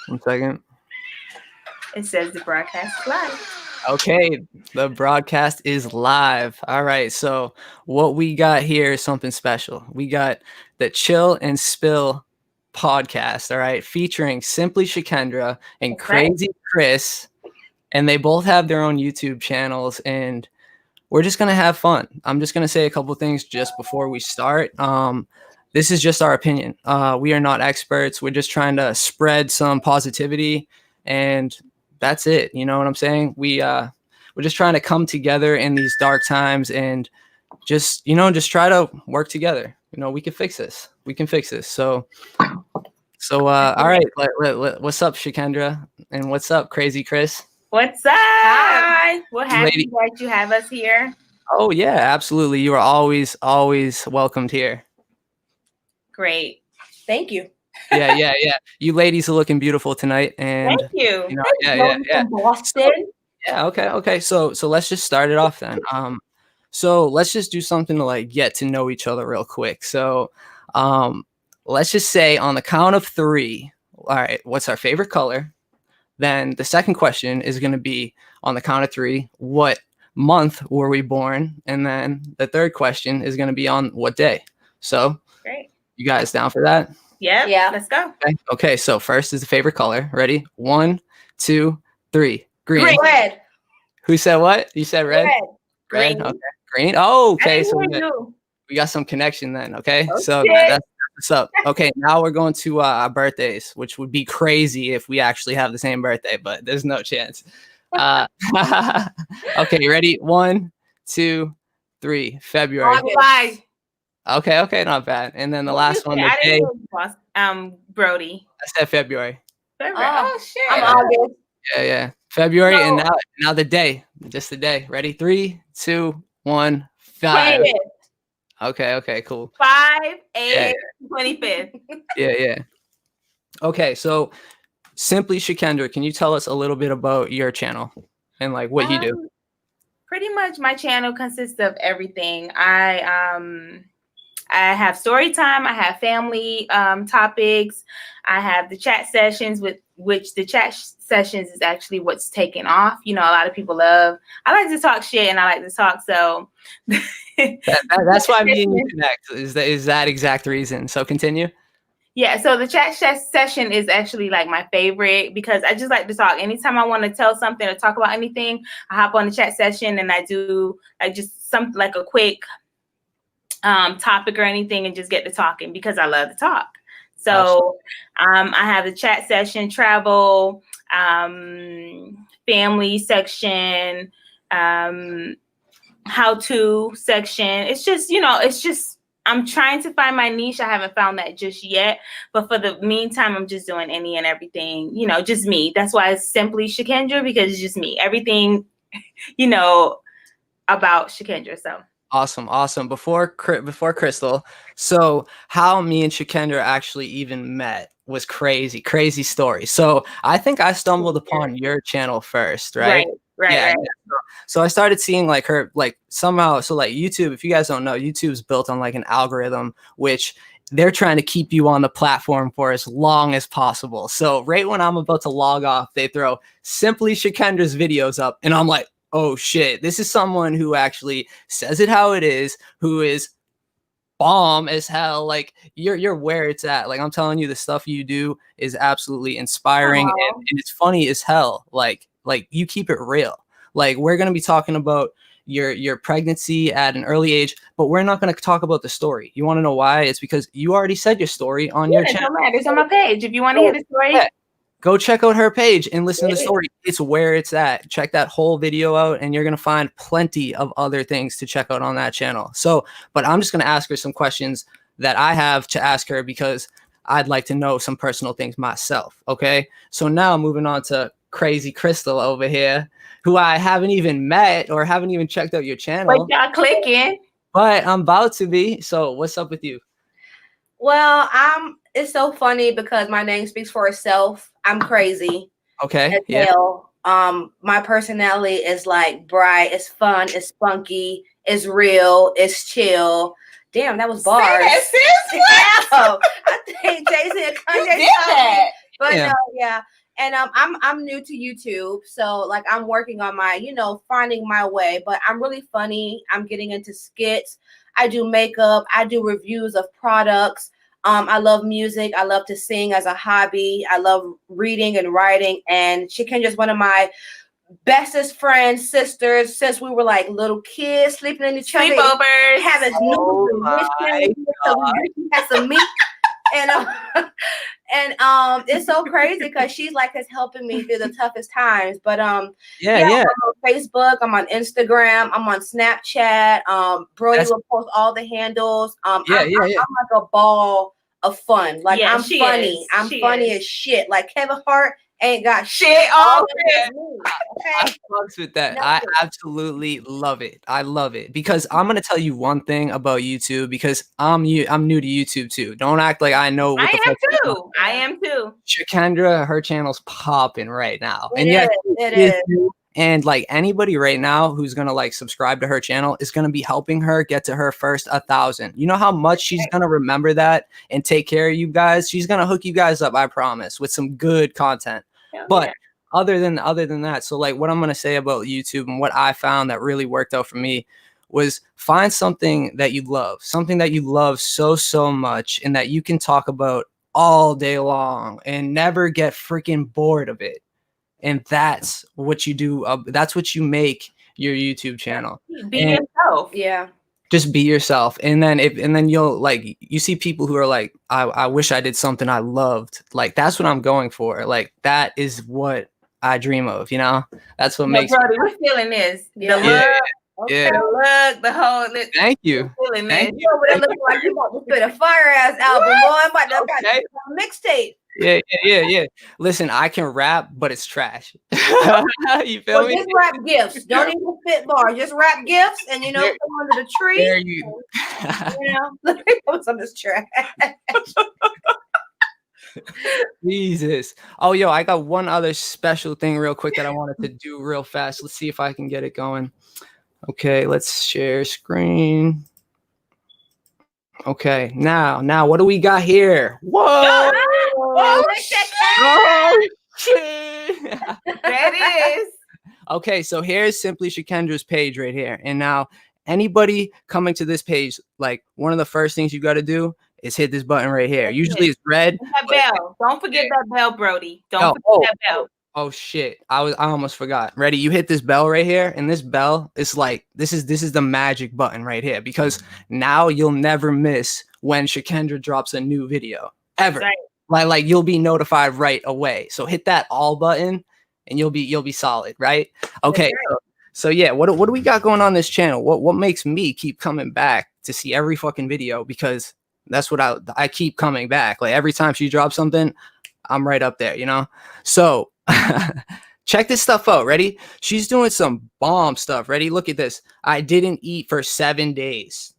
1 second. It says the broadcast is live. Okay, the broadcast is live. All right, so what we got here is something special. We got the Chill and Spill podcast, all right, featuring Simply Shakendra and That's right. Crazy Chris, and they both have their own YouTube channels, and we're just gonna have fun. I'm just gonna say a couple things just before we start. This is just our opinion. We are not experts. We're just trying to spread some positivity, and that's it. You know what I'm saying? We're just trying to come together in these dark times and just try to work together. We can fix this. We can fix this. So all right. What's up, Shakendra? And what's up, Crazy Chris? What's up? Hi. We're happy that you have us here. Oh yeah, absolutely. You are always welcomed here. Great. Thank you. Yeah. You ladies are looking beautiful tonight, and thank you. Yeah. Boston. Okay. So let's just start it off then. So let's just do something to like get to know each other real quick. So, let's just say on the count of 3. All right, what's our favorite color? Then the second question is going to be on the count of 3. What month were we born? And then the third question is going to be on what day. So, great. You guys down for that? Yeah. Let's go. Okay. So first is the favorite color. Ready? 1, 2, 3. Green. Red. Who said what? You said red? Red. Okay. Green. Oh, okay. So we got some connection then. Okay. Oh, so that's what's up. Okay. Now we're going to our birthdays, which would be crazy if we actually have the same birthday, but there's no chance. Okay. Ready? 1, 2, 3. February. Okay, not bad. And then the last one, the day. Brody. I said February. Oh shit. I'm August. Yeah. February, and now the day. Just the day. Ready? 3, 2, 1, 5. Okay, cool. 5/8/25. Yeah. Okay, so Simply Shakendra, can you tell us a little bit about your channel and like what you do? Pretty much my channel consists of everything. I have story time. I have family topics. I have the chat sessions, which the chat sessions is actually what's taken off. A lot of people love. I like to talk shit and I like to talk. So that's why me and you connect. Is that exact reason? So continue. Yeah. So the chat session is actually like my favorite because I just like to talk. Anytime I want to tell something or talk about anything, I hop on the chat session and I do like just something like a quick topic or anything and just get to talking because I love to talk. So I have the chat session, travel, family section, how-to section. It's just I'm trying to find my niche. I haven't found that just yet. But for the meantime, I'm just doing any and everything, just me. That's why it's Simply Shakendra, because it's just me. Everything, about Shakendra. So. Awesome. Before Crystal, so how me and Shakendra actually even met was crazy story. So I think I stumbled upon your channel first, right? Right. So I started seeing like her, like somehow, so like YouTube, if you guys don't know, YouTube's built on like an algorithm, which they're trying to keep you on the platform for as long as possible. So right when I'm about to log off, they throw Simply Shakendra's videos up and I'm like, oh shit, this is someone who actually says it how it is, who is bomb as hell. Like you're where it's at. Like I'm telling you, the stuff you do is absolutely inspiring and it's funny as hell. Like you keep it real. Like we're gonna be talking about your pregnancy at an early age, but we're not gonna talk about the story. You want to know why? It's because you already said your story on your channel. It's on my page. If you want to hear the story. Go check out her page and listen to the story. It's where it's at. Check that whole video out and you're going to find plenty of other things to check out on that channel. So, but I'm just going to ask her some questions that I have to ask her because I'd like to know some personal things myself. Okay. So now moving on to Crazy Crystal over here, who I haven't even met or haven't even checked out your channel. But y'all clicking. But I'm about to be. So what's up with you? Well, it's so funny because my name speaks for itself. I'm crazy. Okay. Hell. My personality is like bright, it's fun, it's funky, it's real, it's chill. Damn, that was bars. Damn, I think Jason and Kanye But Yeah. no, yeah. And I'm new to YouTube, so like I'm working on my, finding my way. But I'm really funny. I'm getting into skits. I do makeup. I do reviews of products. I love music. I love to sing as a hobby. I love reading and writing. And Shakendra's one of my bestest friends, sisters, since we were like little kids sleeping in each other. Sleepovers. Have this Oh new my so we had some meat. And it's so crazy because she's like is helping me through the toughest times. But Yeah. I'm on Facebook, I'm on Instagram, I'm on Snapchat. Brody will post all the handles. I'm like a ball of fun. Like I'm funny. I'm funny as shit. Like Kevin Hart ain't got shit all Okay. I fucks with that. I absolutely love it. I love it because I'm gonna tell you one thing about YouTube because I'm new to YouTube too. Don't act like I know what the fuck. I am too. Shakendra, her channel's popping right now, and it is. And like anybody right now who's gonna like subscribe to her channel is gonna be helping her get to her first 1,000. You know how much she's gonna remember that and take care of you guys. She's gonna hook you guys up, I promise, with some good content. But other than that, so like what I'm gonna say about YouTube and what I found that really worked out for me was find something that you love, so much, and that you can talk about all day long and never get freaking bored of it. And that's what you do. That's what you make your YouTube channel. Be yourself. Yeah. Just be yourself. And then you'll like, you see people who are like, I wish I did something I loved. Like, that's what I'm going for. Like, that is what I dream of, That's what makes Brody, we're feeling this. The look, the whole. Thank you. Thank you. It looks like you about to spit a fire ass album, boy. I'm about to got a mixtape. Yeah. Listen, I can rap, but it's trash. You feel me? Just rap gifts. Don't even spit bars. Just rap gifts, and come under the tree. There you. Some is trash. Jesus. Oh, yo, I got one other special thing real quick that I wanted to do real fast. Let's see if I can get it going. Okay, let's share screen. Okay, now what do we got here? Whoa! Oh shit! That is. Okay, so here's Simply Shakendra's page right here. And now anybody coming to this page, like one of the first things you got to do is hit this button right here. Usually it's red. That bell. Don't forget that bell, Brody. Don't forget that bell. Oh shit. I almost forgot. Ready? You hit this bell right here, and this bell is like this is the magic button right here because now you'll never miss when Shakendra drops a new video. Ever. Right. Like you'll be notified right away. So hit that all button and you'll be solid, right? Okay. So yeah, what do we got going on this channel? What makes me keep coming back to see every fucking video? Because that's what I keep coming back. Like every time she drops something, I'm right up there, So check this stuff out. Ready? She's doing some bomb stuff. Ready? Look at this. I didn't eat for 7 days.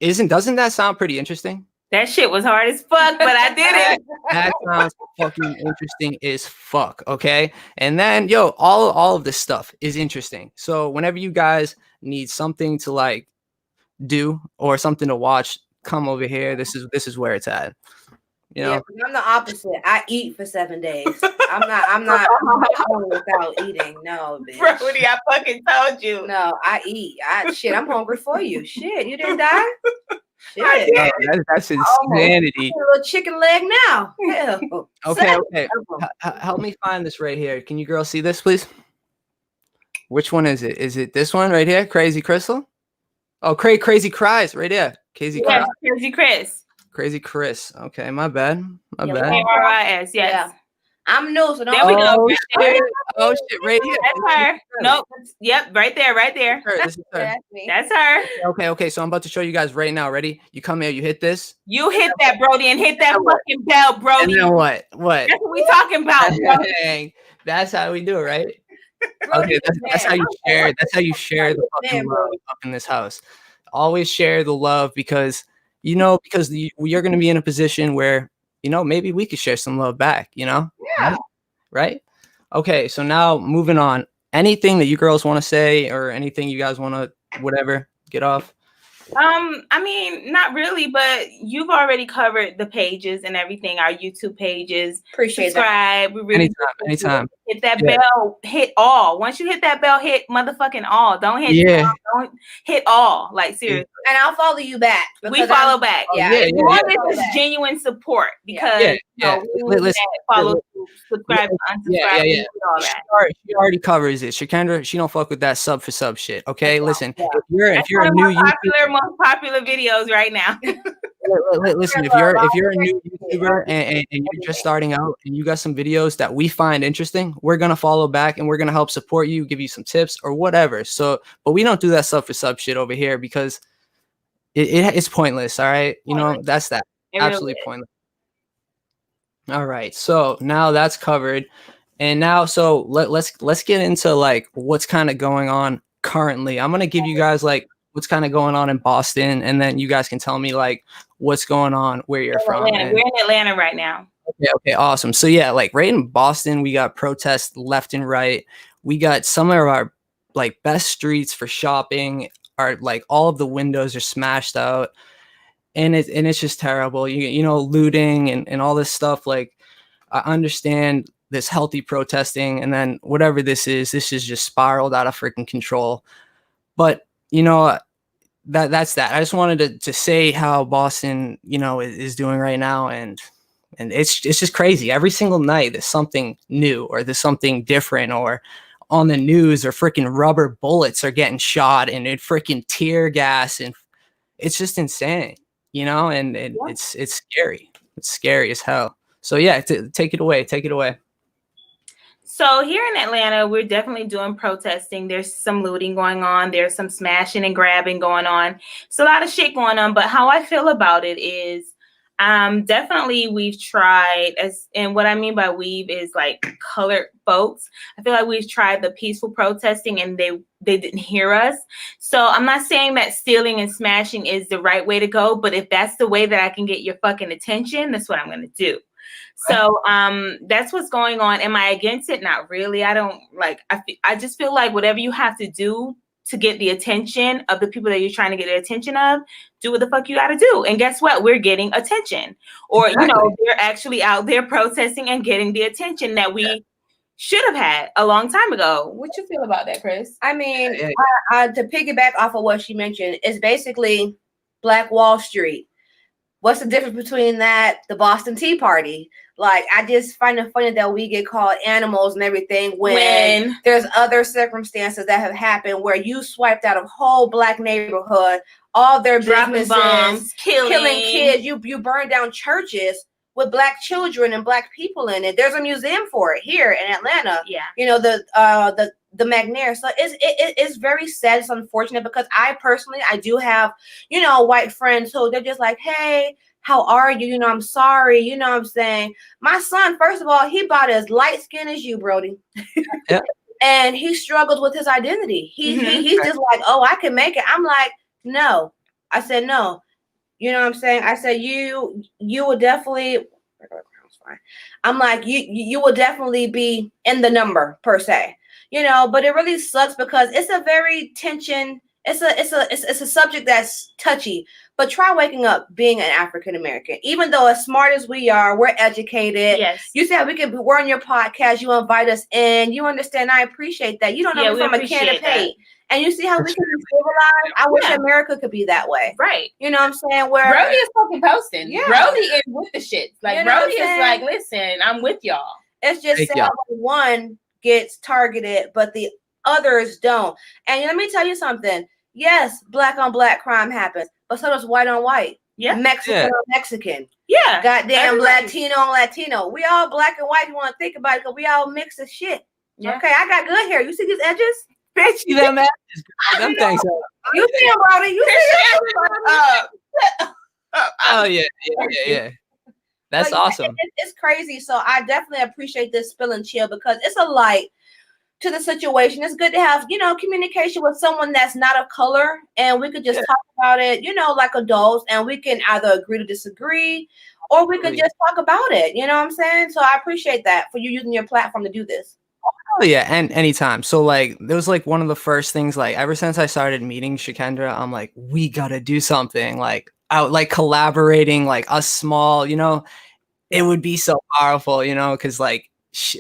Doesn't that sound pretty interesting? That shit was hard as fuck, but I did it. That sounds fucking interesting as fuck. Okay. And then all of this stuff is interesting. So whenever you guys need something to like do or something to watch, come over here. This is where it's at. Yeah, I'm the opposite. I eat for 7 days. I'm not going without eating. No, bitch. Brody, I fucking told you. No, I eat. I'm hungry for you. Shit, you didn't die? Shit. No, that's insanity. A little chicken leg now. Hell. Okay. Help me find this right here. Can you girls see this, please? Which one is it? Is it this one right here? Crazy Crystal? Oh, Crazy Cries right there. Crazy Cries. Crazy Chris. Crazy Chris. Okay, my bad. K-R-I-S, yes. Yeah. I'm new, so don't. There we go. Oh shit, right here. That's her. Nope. Yep, right there. This is her. That's her. Okay. So I'm about to show you guys right now. Ready? You come here. You hit this. You hit that, Brody, and hit that fucking bell, Brody. And then what? That's what we talking about. Dang. That's how we do it, right? Okay, that's how you share. That's how you share the fucking love up in this house. Always share the love because you're going to be in a position where maybe we could share some love back. Yeah. Right. Okay. So now moving on. Anything that you girls want to say or anything you guys want to whatever get off? I mean, not really, but you've already covered the pages and everything, our YouTube pages. Appreciate Subscribe. We really Anytime. hit that bell, hit all. Once you hit that bell, hit motherfucking all. Don't hit don't hit all. Like seriously. And I'll follow you back. We follow back. Yeah. This is genuine support because listen, follow, subscribe, unsubscribe, all that. She already covers it. Shakendra, she don't fuck with that sub for sub shit. Okay, listen. If you're a new most popular videos right now. Listen, if you're a new YouTuber and you're just starting out and you got some videos that we find interesting, we're gonna follow back and we're gonna help support you, give you some tips or whatever. So, but we don't do that sub for sub shit over here because it's pointless. All right, you know that's that. Absolutely pointless. All right, so now that's covered, and now so let's get into like what's kind of going on currently. I'm gonna give you guys like what's kind of going on in Boston, and then you guys can tell me like what's going on where you're from. We're in Atlanta right now. Okay, awesome. So yeah, like right in Boston, we got protests left and right. We got some of our like best streets for shopping are like all of the windows are smashed out, and it's just terrible. You know, looting and all this stuff. Like I understand this healthy protesting, and then whatever this is just spiraled out of freaking control. But you know, that's that. I just wanted to say how Boston, you know, is doing right now, and it's just crazy. Every single night there's something new or there's something different, or on the news or freaking rubber bullets are getting shot and it freaking tear gas, and it's just insane, you know, and it's scary. It's scary as hell. So yeah, take it away. So here in Atlanta, we're definitely doing protesting. There's some looting going on. There's some smashing and grabbing going on. It's a lot of shit going on. But how I feel about it is definitely we've tried, and what I mean by we've is like colored folks. I feel like we've tried the peaceful protesting and they didn't hear us. So I'm not saying that stealing and smashing is the right way to go. But if that's the way that I can get your fucking attention, that's what I'm going to do. So that's what's going on. Am I against it? Not really. I don't like, I just feel like whatever you have to do to get the attention of the people that you're trying to get the attention of, do what the fuck you got to do. And guess what? We're getting attention. Or, you know, they're actually out there protesting and getting the attention that we should have had a long time ago. What you feel about that, Chris? I mean, to piggyback off of what she mentioned, it's basically Black Wall Street. What's the difference between that, the Boston Tea Party? Like, I just find it funny that we get called animals and everything when there's other circumstances that have happened where you swiped out a whole Black neighborhood, all their businesses, bombs, killing kids. You burned down churches with Black children and Black people in it. There's a museum for it here in Atlanta. Yeah, you know, the McNair. So it's very sad. It's unfortunate because I do have, you know, white friends who they're just like, hey, how are you? You know, I'm sorry. You know what I'm saying? My son, first of all, he about as light skinned as you, Brody. Yeah. And he struggles with his identity. He's just like, oh, I can make it. I'm like, no. I said, no. You know what I'm saying? I said, you will definitely, I'm like, you will definitely be in the number per se. You know, but it really sucks because it's a very it's a subject that's touchy. But try waking up being an African American. Even though as smart as we are, we're educated. Yes. You said we're on your podcast, you invite us in. You understand, I appreciate that. You don't know me from a can of paint. And you see how we can be civilized? I wish America could be that way. Right. You know what I'm saying? Where Brody is fucking posting. Yeah. Brody is with the shit. Like, you know Brody is like, listen, I'm with y'all. It's just sad when one gets targeted, but the others don't. And let me tell you something. Yes, Black on Black crime happens, but so does white on white. Yeah. Mexican on Mexican. Yeah. Goddamn Latino on Latino. We all Black and white. You want to think about it because we all mix of shit. Yeah. Okay, I got good hair. You see these edges? Bitch, you them edges. Them things. You see them, Brody. You see them. Oh, yeah. That's awesome. It's crazy. So I definitely appreciate this spill and chill because it's a light to the situation. It's good to have, you know, communication with someone that's not of color, and we could just talk about it, you know, like adults, and we can either agree to disagree, or we could just talk about it. You know what I'm saying? So I appreciate that for you using your platform to do this. Oh yeah, and anytime. So like there was like one of the first things, like ever since I started meeting Shakendra, I'm like, we gotta do something like out, like collaborating, like us small, it would be so powerful, because like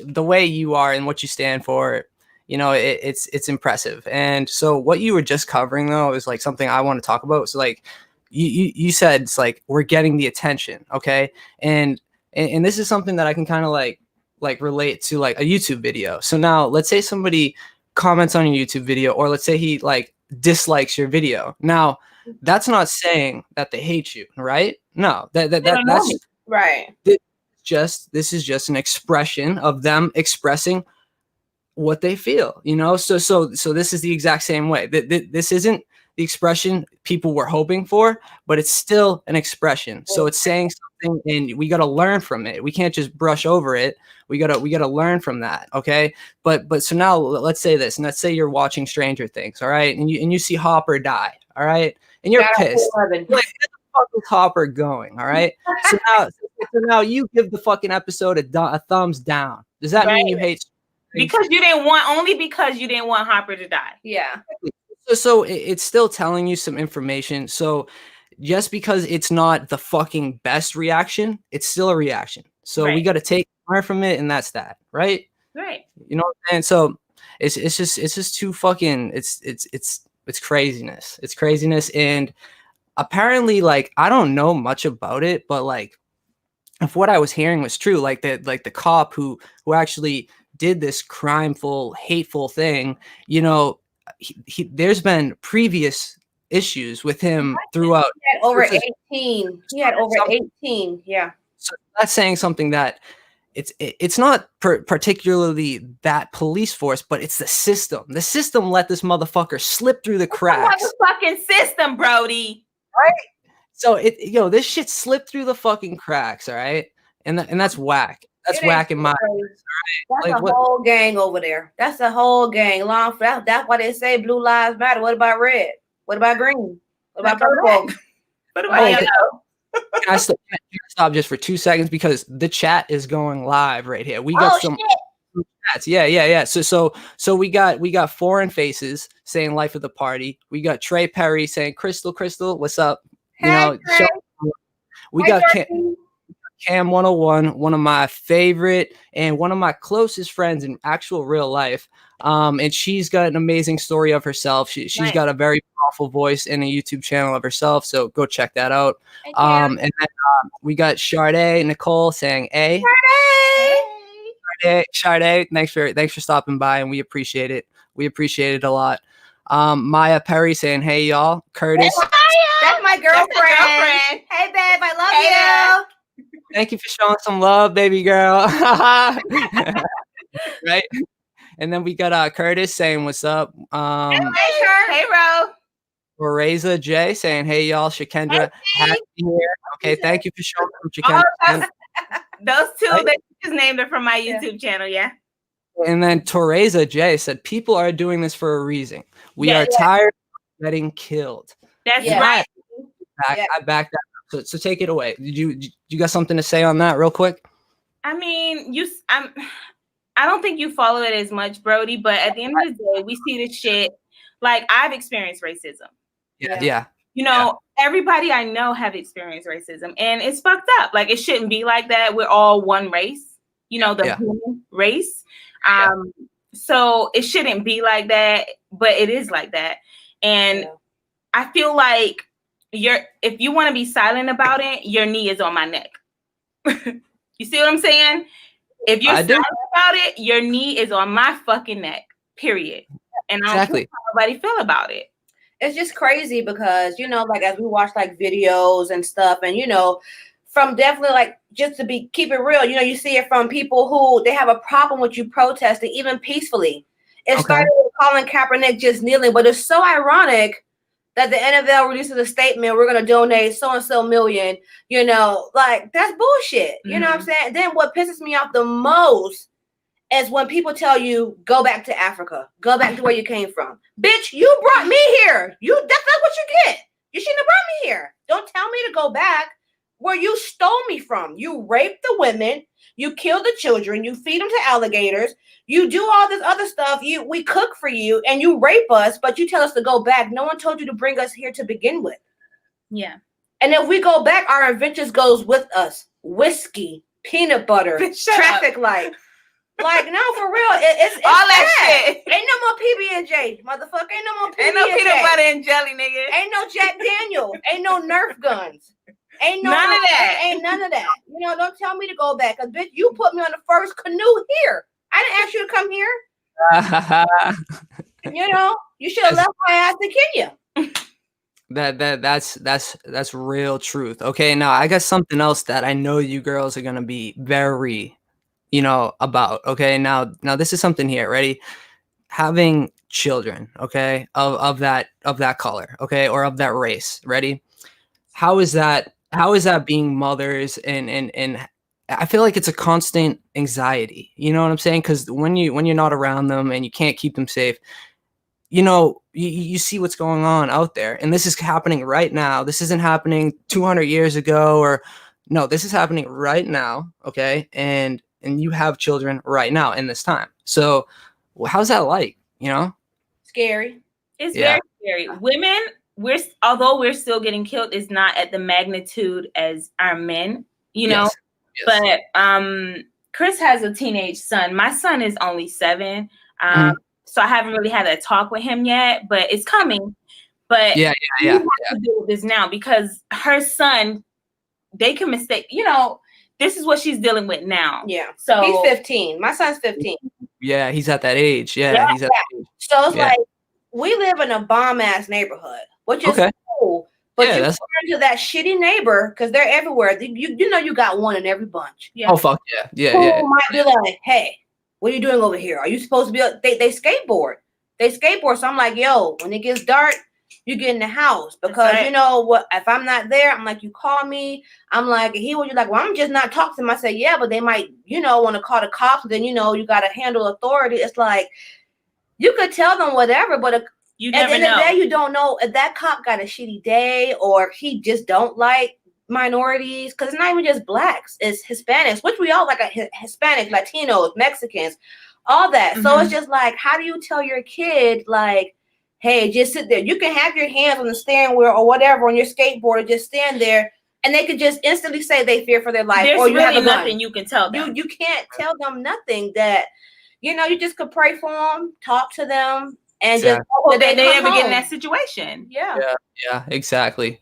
the way you are and what you stand for, it's impressive. And so what you were just covering though is like something I want to talk about. So like you said, it's like we're getting the attention, okay, and this is something that I can kind of like relate to like a YouTube video. So now let's say somebody comments on your YouTube video, or let's say he like dislikes your video. Now that's not saying that they hate you, right? No, that's right. This is just an expression of them expressing what they feel, so this is the exact same way. This isn't the expression people were hoping for, but it's still an expression. So it's saying something, and we got to learn from it. We can't just brush over it. We got to learn from that. Okay. But so now let's say this, and let's say you're watching Stranger Things. All right. And you see Hopper die. All right. And you're pissed. Like, where the fuck is Hopper going? All right. So now you give the fucking episode a thumbs down. Does that mean you hate? Because you didn't want Hopper to die. Yeah. So it's still telling you some information. So just because it's not the fucking best reaction, it's still a reaction. So we got to learn from it, and that's that, right? Right. And so it's just too fucking it's craziness. It's craziness, and apparently, like, I don't know much about it, but like, if what I was hearing was true, like the cop who actually did this crimeful, hateful thing, there's been previous issues with him throughout. He had over 18. Yeah. So that's saying something that it's not particularly that police force, but it's the system. The system let this motherfucker slip through the cracks. The fucking system, Brody. Right? So this shit slipped through the fucking cracks, all right? And that's whack. That's whack in my eyes. That's like, a whole gang over there. That's a whole gang. That's why they say blue lives matter. What about red? What about green? What about purple? What about yellow? Can I stop just for 2 seconds, because the chat is going live right here. We got some chats. Yeah. So we got foreign faces saying life of the party. We got Trey Perry saying Crystal, what's up? Hey, we got Cam 101, one of my favorite and one of my closest friends in actual real life. And she's got an amazing story of herself. She's got a very powerful voice and a YouTube channel of herself. So go check that out. And then we got Sade Nicole saying, "Hey, Sade, thanks for stopping by, and we appreciate it. We appreciate it a lot." Maya Perry saying, "Hey y'all." Curtis, that's my girlfriend. Hey babe, I love you. Thank you for showing some love, baby girl. Right? And then we got Curtis saying, "What's up?" Hey, Ro. Reza J saying, "Hey y'all, Shakendra happy here." Okay, thank you for showing some Shakendra. Those two, they just named it from my YouTube channel, yeah. And then Teresa J said, "People are doing this for a reason. We are tired of getting killed." That's right. I back that up. So take it away. Did you got something to say on that real quick? I mean, I don't think you follow it as much, Brody, but at the end of the day, we see this shit. Like, I've experienced racism. Yeah. Everybody I know have experienced racism, and it's fucked up. Like, it shouldn't be like that. We're all one race, the human race. So it shouldn't be like that, but it is like that. And I feel like if you want to be silent about it, your knee is on my neck. You see what I'm saying? If you're silent about it, your knee is on my fucking neck, period. And I don't care how nobody feel about it. It's just crazy because, like as we watch like videos and stuff, and from definitely like just to keep it real, you see it from people who they have a problem with you protesting even peacefully. It started with Colin Kaepernick just kneeling, but it's so ironic that the NFL releases a statement, we're going to donate so-and-so million, like that's bullshit. You know what I'm saying? Then what pisses me off the most is when people tell you, go back to Africa, go back to where you came from. Bitch, you brought me here. That's what you get. You shouldn't have brought me here. Don't tell me to go back. where you stole me from. You raped the women, you kill the children, you feed them to alligators, you do all this other stuff. We cook for you and you rape us, but you tell us to go back. No one told you to bring us here to begin with. Yeah. And if we go back, our adventures goes with us. Whiskey, peanut butter, traffic light. Like, no, for real. It's all that bad. shit. Ain't no more PB&J, motherfucker. Ain't no more PB&J. Ain't no peanut butter and jelly, nigga. Ain't no Jack Daniel. Ain't no Nerf guns. Ain't no none of that. Ain't none of that. You know, don't tell me to go back. Cause bitch, you put me on the first canoe here. I didn't ask you to come here. You know, you should have left my ass in Kenya. That's real truth. Okay, now I got something else that I know you girls are gonna be very, about. Okay, now this is something here. Ready? Having children, okay, of that color, okay, or of that race. Ready? How is that being mothers, and I feel like it's a constant anxiety. You know what I'm saying? Because when you're not around them and you can't keep them safe, you see what's going on out there, and this is happening right now. This isn't happening 200 years ago, or no, this is happening right now. Okay, and you have children right now in this time. So, how's that like? Scary. It's very scary. Women, although we're still getting killed, is not at the magnitude as our men. Yes. But Chris has a teenage son. My son is only 7. So I haven't really had a talk with him yet, but it's coming. But yeah. have to deal with this now because her son, they can mistake. This is what she's dealing with now. Yeah. So he's 15. My son's 15. Yeah, he's at that age. Yeah, he's at that age. So it's like we live in a bomb ass neighborhood, which is cool. But you turn to that shitty neighbor because they're everywhere. You got one in every bunch. Yeah. Oh fuck yeah. Yeah. Might be like, hey, what are you doing over here? Are you supposed to be? They skateboard. So I'm like, yo, when it gets dark, you get in the house because you know what? If I'm not there, I'm like, you call me. I'm like, you're like, well, I'm just not talking to them. I say, yeah, but they might, want to call the cops. Then you got to handle authority. It's like you could tell them whatever, but you at never the end know. of the day, you don't know if that cop got a shitty day or he just don't like minorities, because it's not even just blacks, it's Hispanics, which we all like, Hispanic, Latinos, Mexicans, all that. Mm-hmm. So it's just like, how do you tell your kid, like, hey, just sit there? You can have your hands on the steering wheel or whatever on your skateboard, just stand there, and they could just instantly say they fear for their life. There's or you really have nothing you can tell them. You can't tell them nothing. That you just could pray for them, talk to them, and just hope that they never get in that situation. Yeah, exactly.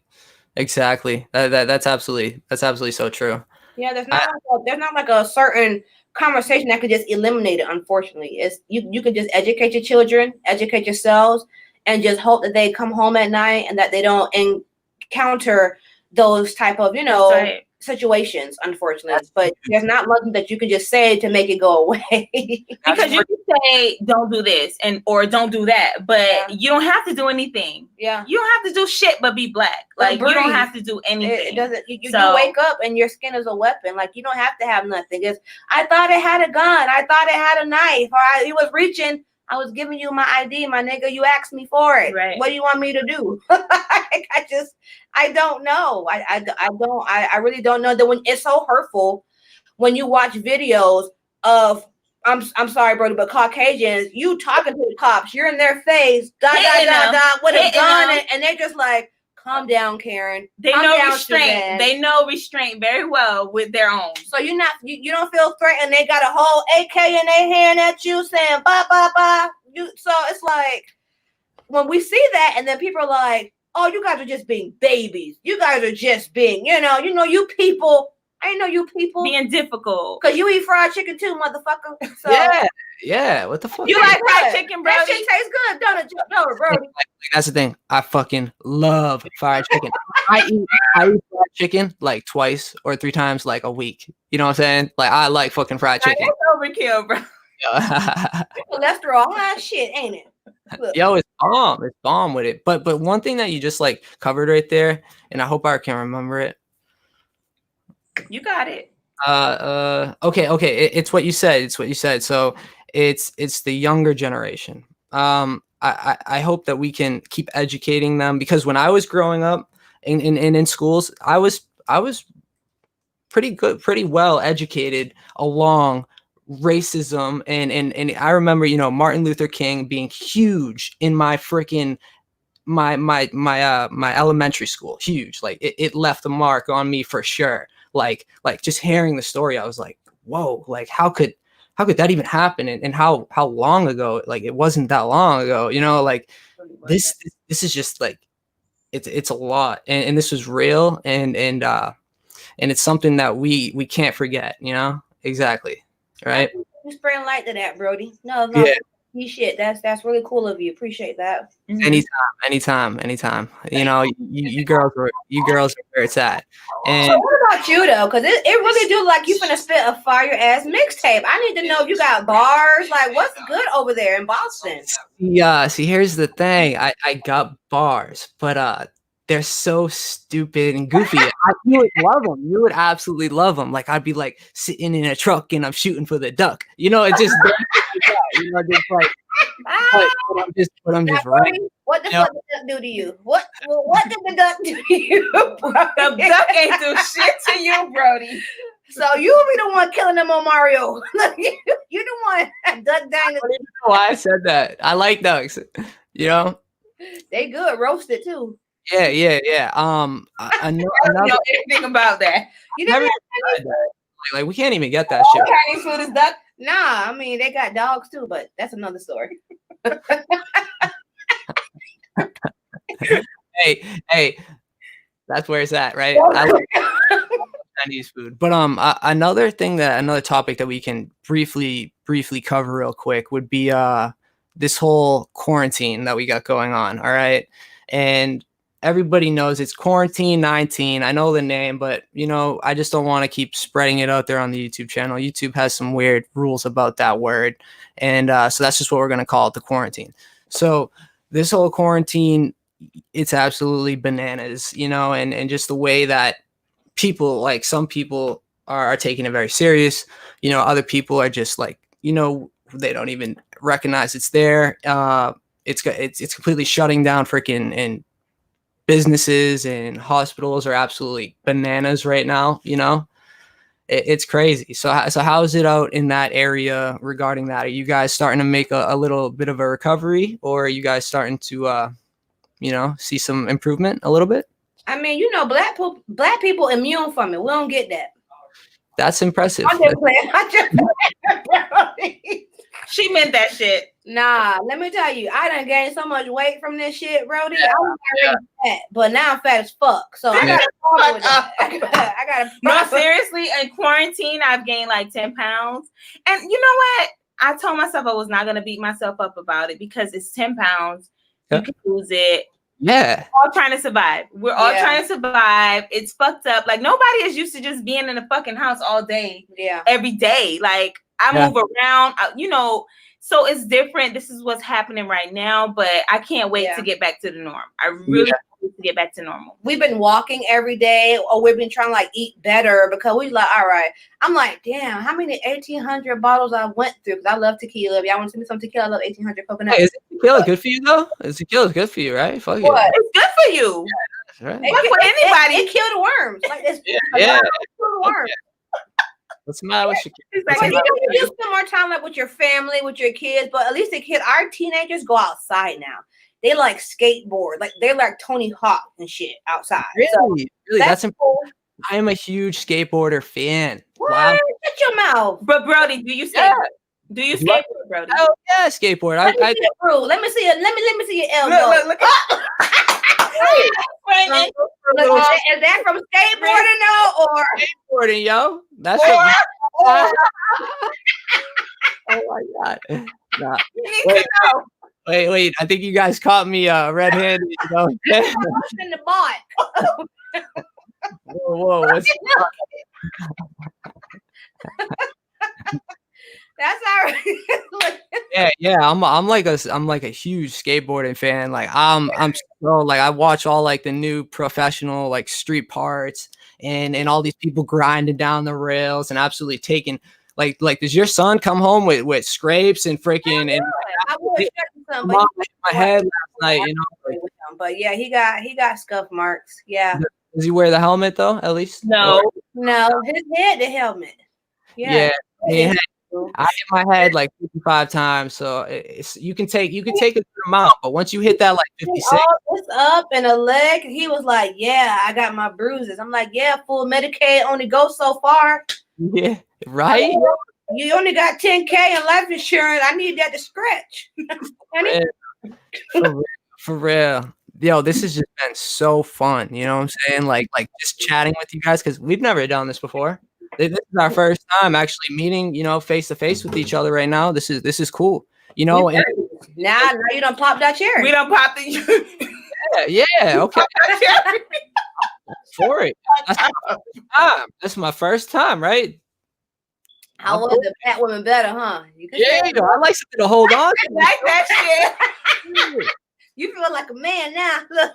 That's absolutely so true. Yeah, there's not like a certain conversation that could just eliminate it. Unfortunately, it's you can just educate your children, educate yourselves, and just hope that they come home at night and that they don't encounter those type of situations, unfortunately. But there's not nothing that you can just say to make it go away. Because you can say don't do this or don't do that, but you don't have to do anything. Yeah, you don't have to do shit but be black. Like you don't have to do anything. It doesn't. You wake up and your skin is a weapon. Like you don't have to have nothing. It's, I thought it had a gun. I thought it had a knife. Or he was reaching. I was giving you my ID, my nigga. You asked me for it. Right. What do you want me to do? I don't know. I really don't know. That when it's so hurtful when you watch videos of I'm sorry, brother, but Caucasians, you talking to the cops, you're in their face, with a gun, and they're just like, calm down, Karen. They know restraint. They know restraint very well with their own. So you don't feel threatened. They got a whole AK in their hand at you saying ba ba ba. So it's like when we see that, and then people are like, "Oh, you guys are just being babies. You guys are just being, you people." I know you people being difficult because you eat fried chicken too, motherfucker. So, yeah. What the fuck? You like fried chicken, bro? That shit tastes good, don't it, bro? That's the thing. I fucking love fried chicken. I eat fried chicken like twice or 3 times like a week. You know what I'm saying? Like I like fucking fried chicken. That's overkill, bro. Cholesterol, shit, ain't it? Look. Yo, it's bomb. It's bomb with it. But one thing that you just like covered right there, and I hope I can remember it. You got it. Okay. It's what you said. So it's the younger generation. I hope that we can keep educating them, because when I was growing up in schools, I was pretty good, pretty well educated along racism and I remember, you know, Martin Luther King being huge in my freaking my elementary school, huge. Like it left a mark on me for sure. Like just hearing the story, I was like, whoa, like how could that even happen? And how long ago? Like it wasn't that long ago, you know, like this is just like it's a lot, and this was real, and it's something that we can't forget, you know. Exactly, right? You spreading light to that, Brody. No, Yeah. shit. That's really cool of you. Appreciate that. Anytime. You know, you girls are where it's at. And so what about you though? Because it really do like you finna spit a fire ass mixtape. I need to know if you got bars. Like, what's good over there in Boston? Yeah, see, here's the thing. I got bars, but they're so stupid and goofy. You would love them. You would absolutely love them. Like I'd be like sitting in a truck and I'm shooting for the duck. You know, it just, you know, just like. But I'm just right. What the fuck did the duck do to you? What did the duck do to you? The duck ain't do shit to you, Brody. So you be the one killing them on Mario. You the one duck dang. I don't even know why I said that. I like ducks. You know, they good roasted too. Yeah. I don't know anything about that. You never like we can't even get that shit. Chinese food is duck. Nah, I mean they got dogs too, but that's another story. hey, that's where it's at, right? I like Chinese food, but another topic that we can briefly cover real quick would be this whole quarantine that we got going on. All right, and everybody knows it's quarantine 19. I know the name, but you know, I just don't want to keep spreading it out there on the YouTube channel. YouTube has some weird rules about that word. And so that's just what we're going to call it, the quarantine. So this whole quarantine, it's absolutely bananas, you know, and just the way that people, like some people are taking it very serious. You know, other people are just like, you know, they don't even recognize it's there. It's completely shutting down freaking, and businesses and hospitals are absolutely bananas right now. You know, it's crazy. So how is it out in that area regarding that? Are you guys starting to make a little bit of a recovery, or are you guys starting to, you know, see some improvement a little bit? I mean, you know, black people immune from it. We don't get that. That's impressive. I'm just playing. She meant that shit. Nah, let me tell you, I done gained so much weight from this shit, Brody. I was already fat, but now I'm fat as fuck. So I gotta No, seriously, in quarantine, I've gained like 10 pounds. And you know what? I told myself I was not gonna beat myself up about it because it's 10 pounds. You can lose it. Yeah. We're all trying to survive. We're all trying to survive. It's fucked up. Like nobody is used to just being in a fucking house all day. Yeah. Every day. Like I move around, you know, so it's different. This is what's happening right now, but I can't wait to get back to the norm. I really want to get back to normal. We've been walking every day, or we've been trying to like eat better because we like, all right. I'm like, damn, how many 1,800 bottles I went through? Because I love tequila. If y'all want to send me some tequila, I love 1,800 coconut. Hey, is tequila good for you though? Tequila good for you, right? Fuck what? It. It's good for you. Yeah, right. It's for anybody. It killed the worms. Like it's yeah. It killed the worms. What's the matter with you? Like, you spend more time like with your family, with your kids, but at least our teenagers go outside now. They like skateboard, like they're like Tony Hawk and shit outside. Really? So, really? That's important. I am a huge skateboarder fan. What? Wow. Shut your mouth. But Brody, do you skateboard? Do you skateboard, Brody? Oh yeah, skateboard. Let me see it. Let me see your elbow. Look. Is that from skateboarding though, or skateboarding, yo? That's what. Oh my god! Nah. Wait! I think you guys caught me red-handed. You know? in the bot. Whoa! What's That's all right. yeah. I'm like a huge skateboarding fan. Like I'm so like I watch all like the new professional like street parts and all these people grinding down the rails and absolutely taking like does your son come home with scrapes and freaking and I would some, my head last night, you know. But yeah, he got scuff marks. Yeah. Does he wear the helmet though? At least? No. No, his head, the helmet. Yeah. Yeah. I hit my head like 55 times, so you can take a good amount, but once you hit that like 56, all this up and a leg, he was like, "Yeah, I got my bruises." I'm like, "Yeah, full Medicaid only goes so far." yeah, right. You only got 10K in life insurance. I need that to stretch. For real. Yo, this has just been so fun. You know what I'm saying? Like just chatting with you guys because we've never done this before. This is our first time actually meeting, face to face with each other right now. This is cool. Now you don't pop that cherry. We don't pop the yeah, okay. For it. That's my first time, right? How was the fat woman better, huh? I like something to hold on to. like that shit. You feel like a man now. Look.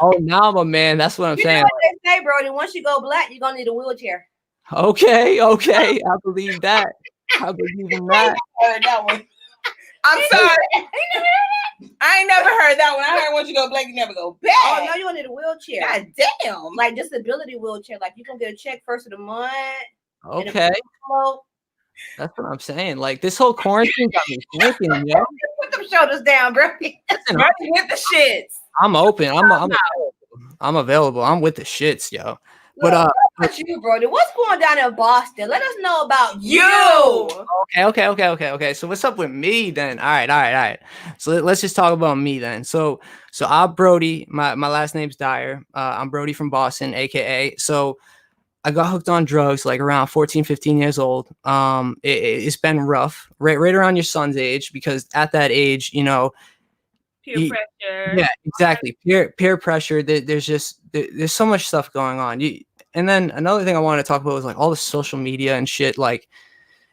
Oh, now I'm a man. That's what I'm saying. Know what they say, Brody, once you go black, you're gonna need a wheelchair. Okay. I believe that. I believe in that. I heard that one. I'm sorry. I ain't never heard that one. I heard once you go black, you never go back. Oh no, you gonna need a wheelchair. God damn. Like disability wheelchair. Like you can get a check first of the month. Okay. That's what I'm saying. Like this whole quarantine got me thinking, yo. Put them shoulders down, bro. Brody with the shits. I'm open. I'm available. I'm with the shits, yo. Look, but about you, Brody? What's going down in Boston? Let us know about you. Okay. So what's up with me then? All right. So let's just talk about me then. So I'm Brody. My last name's Dyer. I'm Brody from Boston, aka. So I got hooked on drugs like around 14, 15 years old. It's been rough, right around your son's age, because at that age, peer pressure. Yeah, exactly. Peer pressure. There's so much stuff going on. And then another thing I want to talk about was like all the social media and shit. Like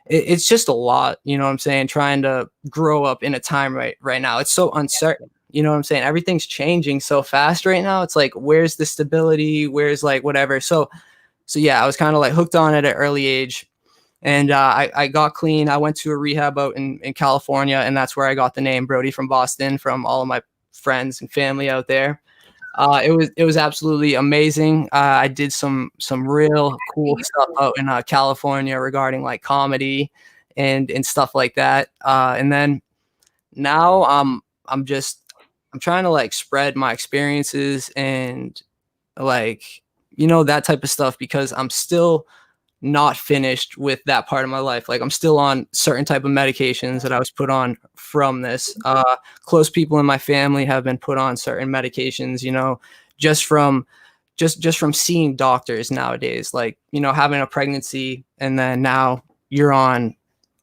it's just a lot, you know what I'm saying? Trying to grow up in a time right now. It's so uncertain. You know what I'm saying? Everything's changing so fast right now. It's like, where's the stability? Where's like whatever. So yeah, I was kind of like hooked on it at an early age. And I got clean. I went to a rehab out in California, and that's where I got the name Brody from Boston from all of my friends and family out there. It was absolutely amazing. I did some real cool stuff out in California regarding like comedy and stuff like that. And then now I'm trying to like spread my experiences and like that type of stuff, because I'm still not finished with that part of my life. Like I'm still on certain type of medications that I was put on from this. Close people in my family have been put on certain medications, just from seeing doctors nowadays, like, having a pregnancy and then now you're on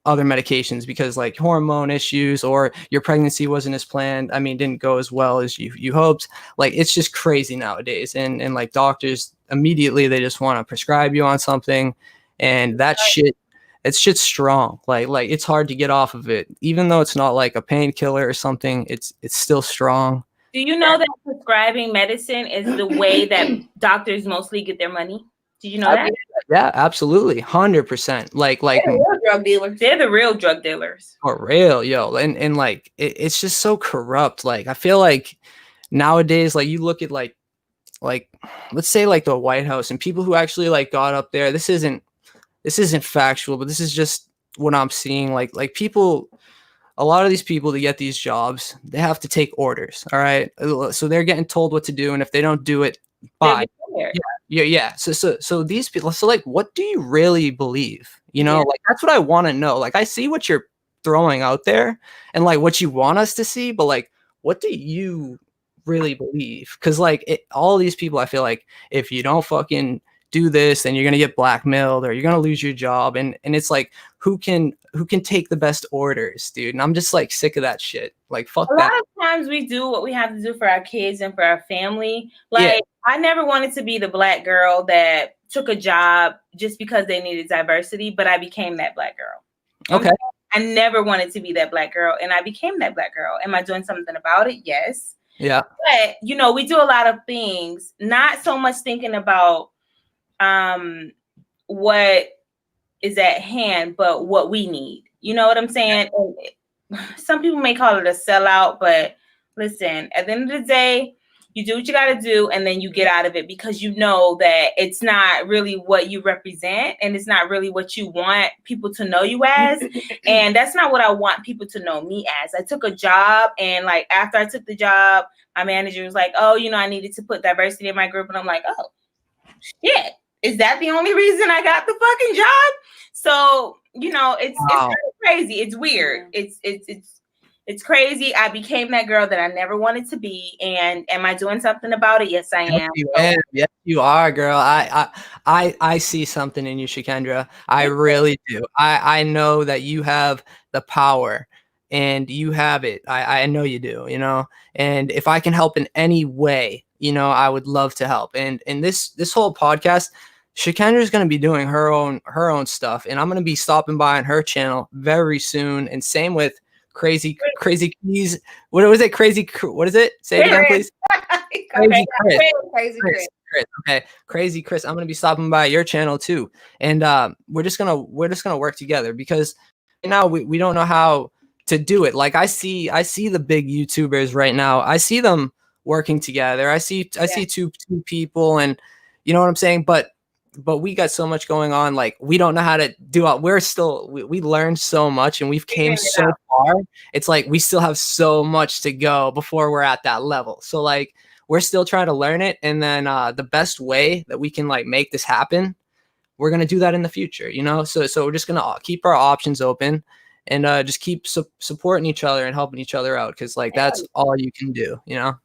other medications because like hormone issues, or your pregnancy wasn't as planned. I mean, didn't go as well as you hoped. Like, it's just crazy nowadays. And like doctors immediately, they just want to prescribe you on something, and that shit's strong. Like it's hard to get off of it, even though it's not like a painkiller or something. It's still strong. Do you know that prescribing medicine is the way that doctors mostly get their money? Did you know that? Yeah, absolutely. 100%. Like they're the real drug dealers. They're the real drug dealers. For real, yo. And like it's just so corrupt. Like I feel like nowadays, like you look at like let's say like the White House and people who actually like got up there. This isn't factual, but this is just what I'm seeing. Like people, a lot of these people to get these jobs, they have to take orders. All right. So they're getting told what to do. And if they don't do it, bye. Yeah. So these people, so like, what do you really believe? Like, that's what I want to know. Like, I see what you're throwing out there and like what you want us to see, but like, what do you really believe? Because like all these people, I feel like if you don't fucking do this, then you're gonna get blackmailed or you're gonna lose your job. And it's like, who can take the best orders, dude? And I'm just like sick of that shit. Like, fuck that. A lot of times we do what we have to do for our kids and for our family. Like, I never wanted to be the black girl that took a job just because they needed diversity, but I became that black girl. Okay. I never wanted to be that black girl, and I became that black girl. Am I doing something about it? Yes. Yeah. But we do a lot of things, not so much thinking about what is at hand, but what we need. You know what I'm saying? Some people may call it a sellout, but listen, at the end of the day, You do what you got to do, and then you get out of it because you know that it's not really what you represent, and it's not really what you want people to know you as. And that's not what I want people to know me as. I took a job, and like after I took the job, my manager was like, "Oh, you know, I needed to put diversity in my group," and I'm like, "Oh, shit, is that the only reason I got the fucking job?" So you know, it's kind of crazy. It's weird. It's crazy. I became that girl that I never wanted to be. And am I doing something about it? Yes, I am. Yes, you are, girl. I see something in you, Shakendra. I really do. I know that you have the power and you have it. I know you do, you know, and if I can help in any way, you know, I would love to help. And this whole podcast, Shakendra is going to be doing her own stuff, and I'm going to be stopping by on her channel very soon. And same with Crazy Keys. What was it? What is it? Say it again, please. Crazy Chris. Okay, Crazy Chris. I'm gonna be stopping by your channel too, and we're just gonna work together because right now we don't know how to do it. Like I see the big YouTubers right now. I see them working together. I see two people, and you know what I'm saying. But we got so much going on. Like we don't know how to do it. We learned so much and we've came so far. It's like we still have so much to go before we're at that level. So like we're still trying to learn it. And then the best way that we can like make this happen, we're gonna do that in the future, you know? So we're just gonna keep our options open and just keep supporting each other and helping each other out. Cause like that's all you can do, you know?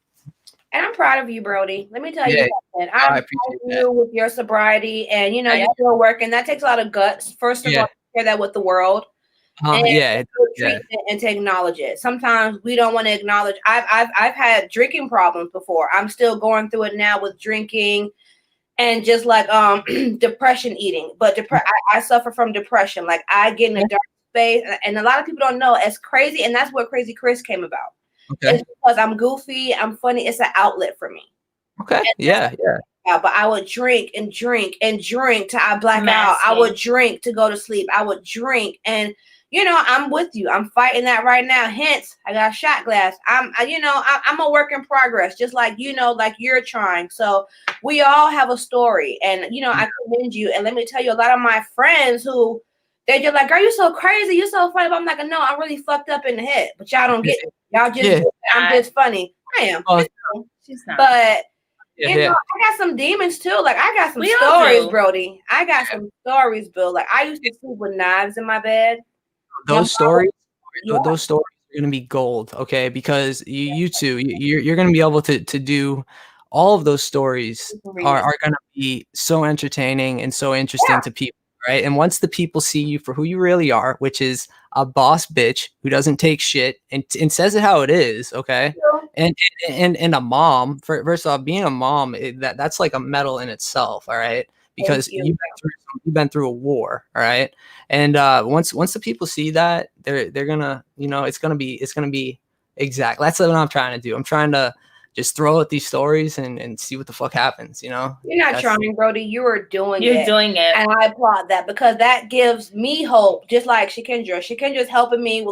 And I'm proud of you, Brody. Let me tell you something. I'm proud of you with your sobriety, and you know you're still working. That takes a lot of guts. First of all, share that with the world. And to acknowledge it. Sometimes we don't want to acknowledge. I've had drinking problems before. I'm still going through it now with drinking, and just like depression eating. But I suffer from depression. Like I get in a dark space, and a lot of people don't know. It's crazy, and that's where Crazy Chris came about. Okay. It's because I'm goofy, I'm funny. It's an outlet for me. Okay. Yeah. But I would drink and drink and drink till I black out. I would drink to go to sleep. I would drink, and you know, I'm with you. I'm fighting that right now. Hence, I got a shot glass. I'm a work in progress, just like you know, like you're trying. So we all have a story, and you know, I commend you. And let me tell you, a lot of my friends who they're just like, "Girl, you so crazy, you so funny." But I'm like, "No, I'm really fucked up in the head." But y'all don't get it. Y'all just, I'm just funny. I am. She's not. But you know, I got some demons too. Like I got some stories, Brody. I got some stories, Bill. Like I used to sleep with knives in my bed. Those stories are gonna be gold, okay? Because you two, you're gonna be able to do all of those stories are gonna be so entertaining and so interesting to people. Right. And once the people see you for who you really are, which is a boss bitch who doesn't take shit and says it how it is. Okay. And a mom, first off, being a mom, that's like a medal in itself. All right. Because you've been through a war. All right. And once the people see that, they're gonna, you know, it's gonna be exact. That's what I'm trying to do. I'm trying to just throw out these stories and see what the fuck happens, you know? You're not trying, Brody. You are doing it. You're doing it. And I applaud that because that gives me hope, just like Shakendra. Shakendra's helping me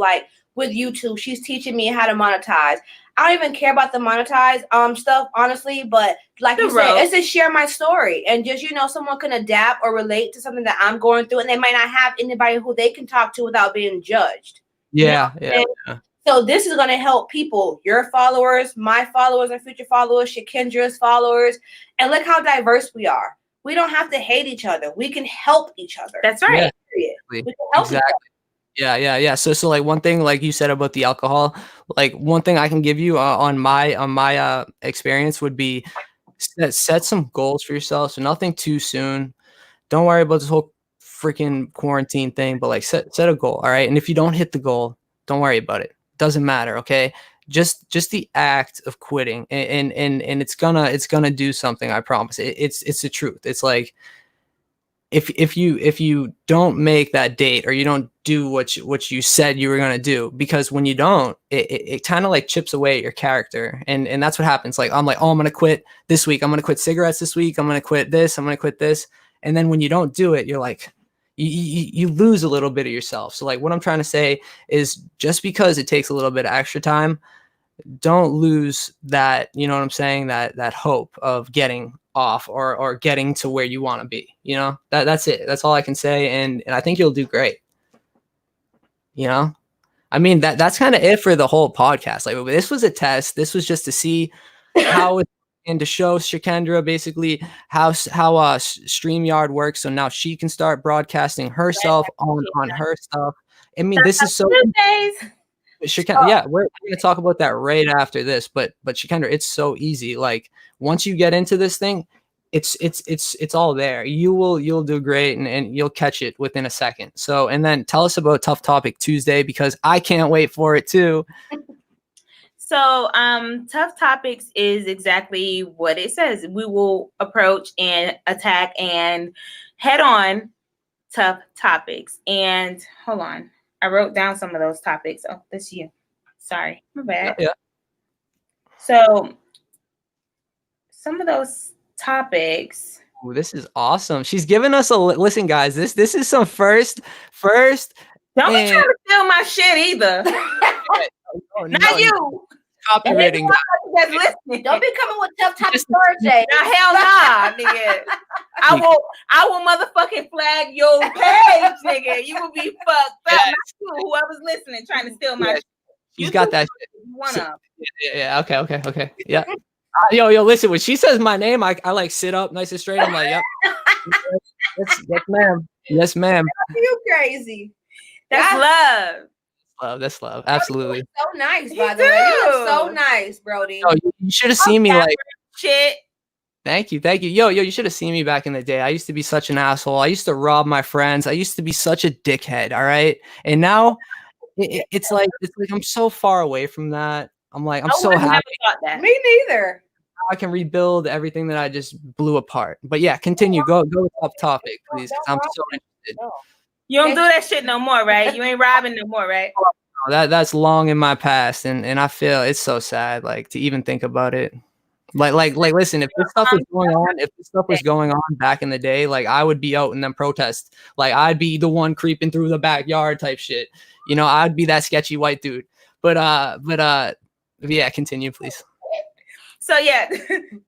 with YouTube. She's teaching me how to monetize. I don't even care about the monetize stuff, honestly, but like you said, it's to share my story. And just, you know, someone can adapt or relate to something that I'm going through, and they might not have anybody who they can talk to without being judged. Yeah, So this is going to help people, your followers, my followers and future followers, Shakendra's followers. And look how diverse we are. We don't have to hate each other. We can help each other. That's right. Yeah, we can help each other. Yeah. So like one thing, like you said about the alcohol, like one thing I can give you on my experience would be set some goals for yourself. So nothing too soon. Don't worry about this whole freaking quarantine thing, but like set a goal. All right. And if you don't hit the goal, don't worry about it. Doesn't matter. Okay. Just the act of quitting and it's gonna do something. I promise. It's the truth. It's like if you don't make that date or you don't do what you said you were gonna do, because when you don't, it kind of like chips away at your character, and that's what happens. Like I'm like, oh, I'm gonna quit this week. I'm gonna quit cigarettes this week. I'm gonna quit this. I'm gonna quit this. And then when you don't do it, you're like, you lose a little bit of yourself. So like what I'm trying to say is just because it takes a little bit of extra time, don't lose that, you know what I'm saying, that hope of getting off or getting to where you want to be. You know, that's it. That's all I can say. And I think you'll do great. You know, I mean, that's kind of it for the whole podcast. Like, this was a test. This was just to see how it, and to show Shakendra basically how StreamYard works. So now she can start broadcasting herself on her stuff. I mean, this is so. Shakendra, yeah, we're going to talk about that right after this. But Shakendra, it's so easy. Like, once you get into this thing, it's all there. You'll do great, and you'll catch it within a second. So, and then tell us about Tough Topic Tuesday, because I can't wait for it too. So, Tough Topics is exactly what it says. We will approach and attack and head on tough topics. And hold on, I wrote down some of those topics. Oh, that's you. Sorry, my bad. Yeah. So, some of those topics. Ooh, this is awesome. She's giving us listen, guys. This is some first. Don't be trying to steal my shit either. Not you. Copywriting. That's listening. Don't be coming with Tough Topics Thursday. Now, hell nah, nigga. I will motherfucking flag your page, nigga. You will be fucked up. Not you, whoever's listening, trying to steal my shit. She's got that shit. One of. Yeah. Okay. Yeah. Yo, listen, when she says my name, I like sit up nice and straight. I'm like, yep. Yes, ma'am. Yes, ma'am. You crazy. That's love. That's love. Absolutely. You look so nice, by the way. You look so nice, Brody. Oh, you should have seen me like shit. Thank you. Yo, you should have seen me back in the day. I used to be such an asshole. I used to rob my friends. I used to be such a dickhead. All right. And now it's like I'm so far away from that. I'm so happy. Me neither. I can rebuild everything that I just blew apart. But yeah, continue. Go Tough Topic, please. I'm so interested. You don't do that shit no more, right? You ain't robbing no more, right? That's long in my past, and I feel it's so sad, like, to even think about it. Like, listen, if this stuff was going on back in the day, like, I would be out in them protests. Like, I'd be the one creeping through the backyard type shit. You know, I'd be that sketchy white dude. But yeah, continue, please. So yeah,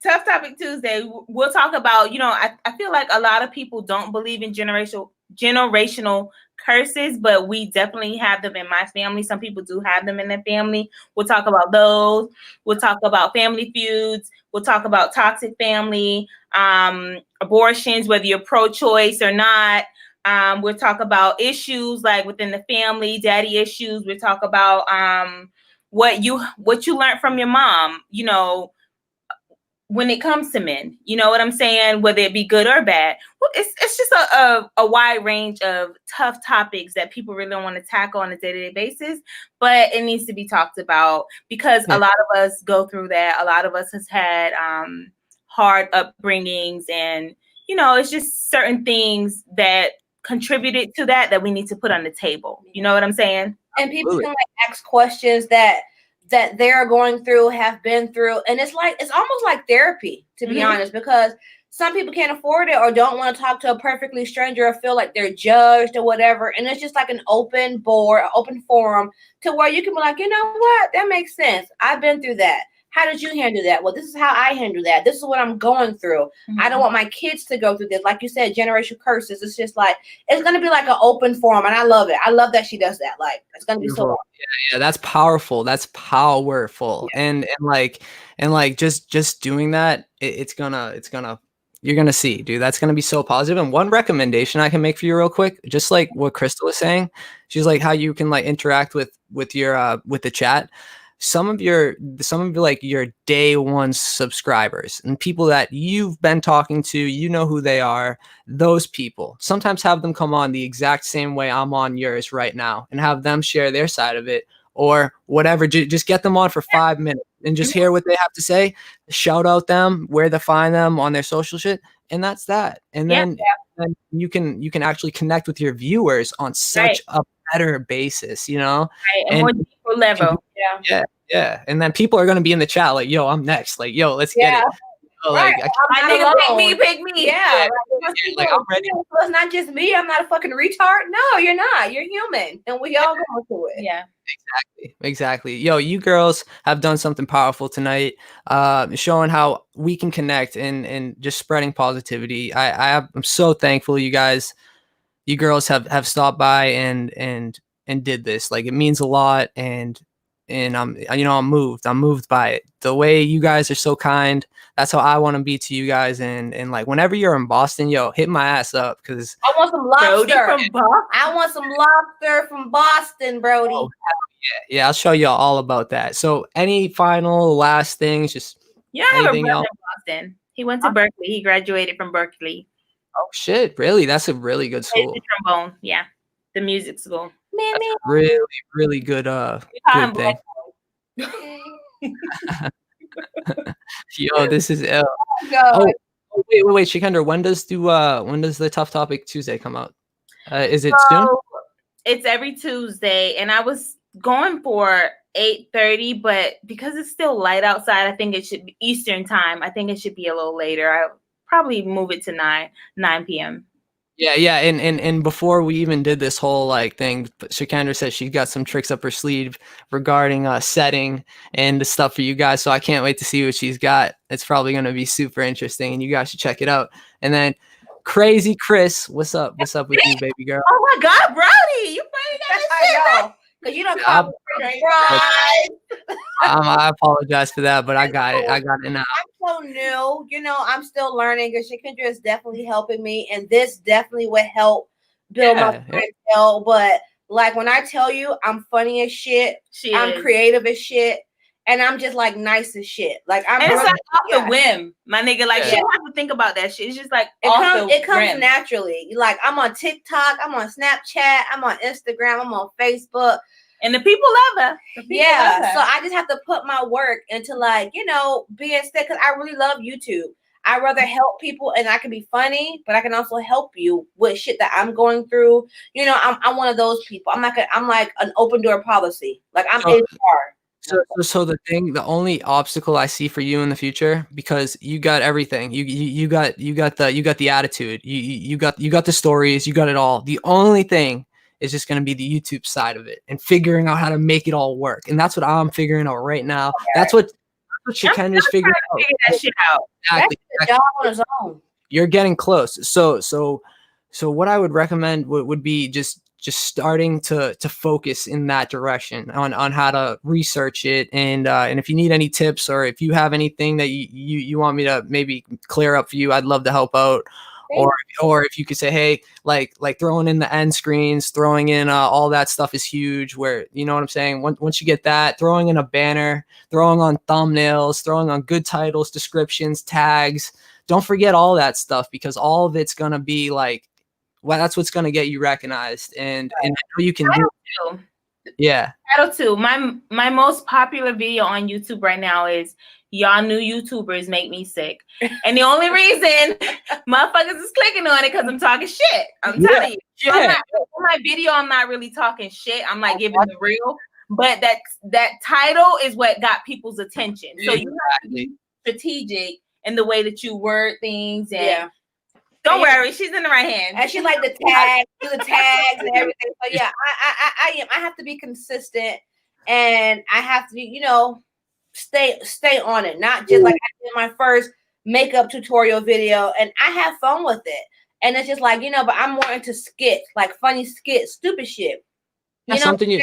Tough Topic Tuesday. We'll talk about, I feel like a lot of people don't believe in generational curses, but we definitely have them in my family. Some people do have them in their family. We'll talk about those. We'll talk about family feuds. We'll talk about toxic family, abortions, whether you're pro-choice or not. We'll talk about issues like within the family, daddy issues. We'll talk about what you learned from your mom, when it comes to men, you know what I'm saying? Whether it be good or bad. Well, it's just a wide range of tough topics that people really don't want to tackle on a day-to-day basis, but it needs to be talked about because a lot of us go through that. A lot of us has had hard upbringings, and it's just certain things that contributed to that we need to put on the table. You know what I'm saying? And people can ask questions that they're going through, have been through, and it's almost like therapy, to be honest, because some people can't afford it or don't want to talk to a perfectly stranger or feel like they're judged or whatever, and it's just like an open board, open forum to where you can be like, you know what, that makes sense. I've been through that. How did you handle that? Well, this is how I handle that. This is what I'm going through. I don't want my kids to go through this. Like you said, generational curses. It's just like, it's going to be like an open forum. And I love it. I love that she does that. Like, it's going to be so. Yeah. That's powerful. That's powerful. Yeah. And just doing that, it's gonna, you're going to see, dude, that's going to be so positive. And one recommendation I can make for you real quick, just like what Crystal was saying, she's like how you can like interact with your, with the chat. Some of your like your day one subscribers and people that you've been talking to, who they are, those people, sometimes have them come on the exact same way I'm on yours right now and have them share their side of it or whatever. Just get them on for 5 minutes and just hear what they have to say, shout out them, where to find them on their social shit. And that's that. And then you can actually connect with your viewers on such a better basis, Right. And more deeper level. Yeah. And then people are going to be in the chat like, yo, I'm next. Like, yo, let's get it. So, Right. like, My I'm nigga, not pick me, alone. pick me. Yeah. like, I'm ready. So it's not just me. I'm not a fucking retard. No, you're not. You're human, and we all go through it. Yeah. Exactly. Yo, you girls have done something powerful tonight, showing how we can connect and just spreading positivity. I'm so thankful you girls have stopped by and did this. Like, it means a lot, and I'm moved by it. The way you guys are so kind. That's how I want to be to you guys. And like, whenever you're in Boston, yo, hit my ass up, because I want some Brody lobster. from Boston. I want some lobster from Boston, Brody. oh, yeah, I'll show you all about that. So, any final last things? Just Yeah, I have a anything brother else? in Boston. He went to Berkeley. He graduated from Berkeley. Oh shit, really? That's a really good Plays school. the trombone. Yeah, the music school. That's a really, really good We call him good thing. Yo, this is God. oh wait, Shakendra, when does the Tough Topic Tuesday come out? Is it soon? So it's every Tuesday, and I was going for 8:30, but because it's still light outside, I think it should be Eastern time. I think it should be a little later. I'll probably move it to 9 p.m. Yeah, and before we even did this whole like thing, Shakendra said she got some tricks up her sleeve regarding setting and the stuff for you guys. So I can't wait to see what she's got. It's probably going to be super interesting, and you guys should check it out. And then Crazy Chris, what's up? What's up with you, baby girl? Oh my God, Brody, you finally got this shit I right. know. Cause you don't call me I apologize for that, but I got it. I got it now. I'm so new. I'm still learning. Cause Shakendra is definitely helping me, and this definitely would help build my clientele. But like when I tell you, I'm funny as shit. I'm creative as shit. And I'm just like nice as shit. Like I'm. And it's like off the whim, my nigga. Like, Yeah. she don't have to think about that shit. It's just like it comes naturally. Like I'm on TikTok, I'm on Snapchat, I'm on Instagram, I'm on Facebook, and the people love her. So I just have to put my work into being sick, because I really love YouTube. I rather help people, and I can be funny, but I can also help you with shit that I'm going through. I'm one of those people. I'm like an open door policy. Like I'm HR. So the only obstacle I see for you in the future, because you got everything, you got the attitude, you got the stories, you got it all. The only thing is just going to be the YouTube side of it and figuring out how to make it all work. And that's what I'm figuring out right now. Okay. That's what Shakendra's figuring out. Figure that shit out. Exactly. That's the job on his own. You're getting close. So what I would recommend would be just starting to focus in that direction on how to research it, and if you need any tips, or if you have anything that you want me to maybe clear up for you, I'd love to help out. Or if you could say, hey, like throwing in the end screens, throwing in all that stuff is huge. Where, you know what I'm saying? Once you get that, throwing in a banner, throwing on thumbnails, throwing on good titles, descriptions, tags. Don't forget all that stuff, because all of it's gonna be like, well, that's what's going to get you recognized, and I know you can do it. Yeah. Title 2. My most popular video on YouTube right now is "Y'all new YouTubers make me sick," and the only reason motherfuckers is clicking on it because I'm talking shit. I'm telling you. Yeah. On my video, I'm not really talking shit. I'm like giving the real, but that title is what got people's attention. So you have to be strategic in the way that you word things, and don't worry, she's in the right hand. And she like the tags, do the tags and everything. So yeah, I have to be consistent, and I have to be, stay on it. Not just like I did my first makeup tutorial video, and I have fun with it. And it's just like, but I'm more into skits, like funny skits, stupid shit. Something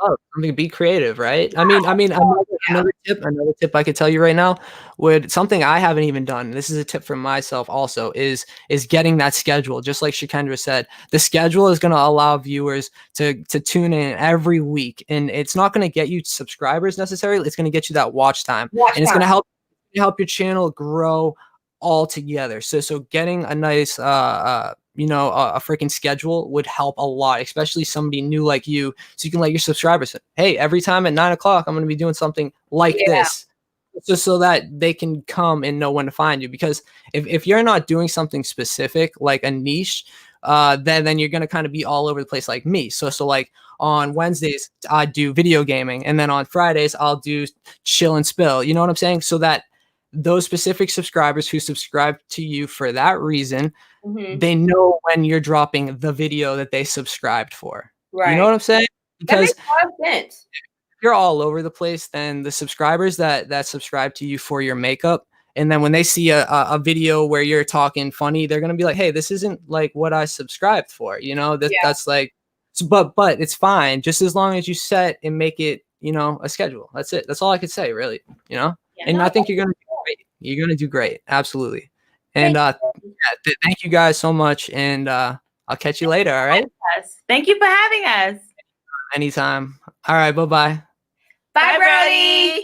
love, something to be creative, right? I mean, another tip I could tell you right now, something I haven't even done. This is a tip from myself also, is getting that schedule. Just like Shakendra said, the schedule is going to allow viewers to tune in every week, and it's not going to get you subscribers necessarily. It's going to get you that watch time, and it's going to help your channel grow all together. So getting a nice a freaking schedule would help a lot, especially somebody new like you, so you can let your subscribers, hey, every time at 9 o'clock I'm going to be doing something like this, just so that they can come and know when to find you. Because if you're not doing something specific, like a niche, then you're going to kind of be all over the place like me. So like on Wednesdays I do video gaming, and then on Fridays I'll do chill and spill, you know what I'm saying? So that those specific subscribers who subscribe to you for that reason, Mhm. they know when you're dropping the video that they subscribed for. Right. You know what I'm saying? That Because makes a lot of sense. if you're all over the place, then the subscribers that subscribe to you for your makeup, and then when they see a video where you're talking funny, they're gonna be like, hey, this isn't like what I subscribed for. You know, Yeah. that's like, but it's fine just as long as you set and make it, you know, a schedule. That's it. That's all I could say, really. You know, Yeah, and no, I think that's you're gonna do cool. great. You're gonna do great. Absolutely. And Thank you. yeah, thank you guys so much, and I'll catch you later. All right. Yes. Thank you for having us. Anytime. All right. Bye bye. Bye, Bye, Brody.